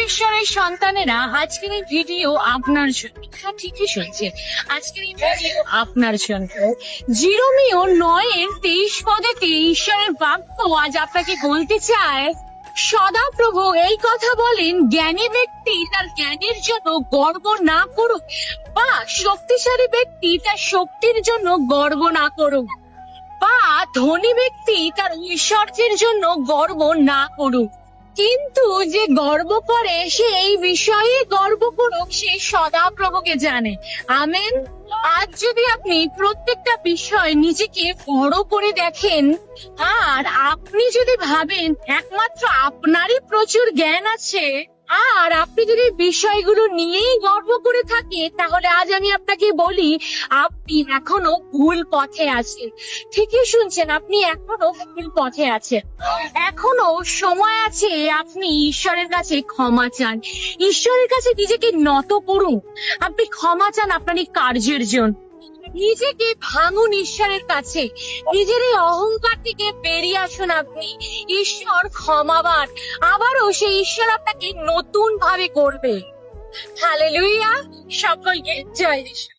ঈশ্বরের সন্তানেরা, আজকের এই ভিডিও আপনার জন্য। হ্যাঁ, ঠিকই শুনছেন, আজকের এই ভিডিও আপনার জন্য। জিরোমিও 9:23 পদেতে ঈশ্বরের বাক্য আজ আপনাকে বলতে চায়, সদাপ্রভু এই কথা বলেন, জ্ঞানী ব্যক্তি তার জ্ঞানের জন্য গর্ব না করুক, বা শক্তিশালী ব্যক্তি তার শক্তির জন্য গর্ব না করুক, বা ধনী ব্যক্তি তার ঐশ্বর্যের জন্য গর্ব না করুক, কিন্তু যে গর্ব করে সে এই বিষয়ে গর্ব করুক, সে সদাপ্রভুকে জানে। আমেন। আজ যদি আপনি প্রত্যেকটা বিষয় নিজেকে বড় করে দেখেন, আর আপনি যদি ভাবেন একমাত্র আপনারই প্রচুর জ্ঞান আছে, আর আপনি যদি বিষয়গুলো নিয়েই গর্ব করে থাকে, তাহলে আজ আমি আপনাকে বলি, আপনি এখনো ভুল পথে আছেন। ঠিকই শুনছেন, আপনি এখনো ভুল পথে আছেন। এখনো সময় আছে আপনি ঈশ্বরের কাছে ক্ষমা চান, ঈশ্বরের কাছে নিজেকে নত করুন, আপনি ক্ষমা চান আপনার এই কার্যের জন্য। নিজেকে ভাঙুন ঈশ্বরের কাছে, নিজের এই অহংকার থেকে বেরিয়ে আসুন। আপনি ঈশ্বর ক্ষমাবান, আবারও সেই ঈশ্বর আপনাকে নতুন ভাবে করবে। হালেলুয়া। সকলকে জয় যিশু।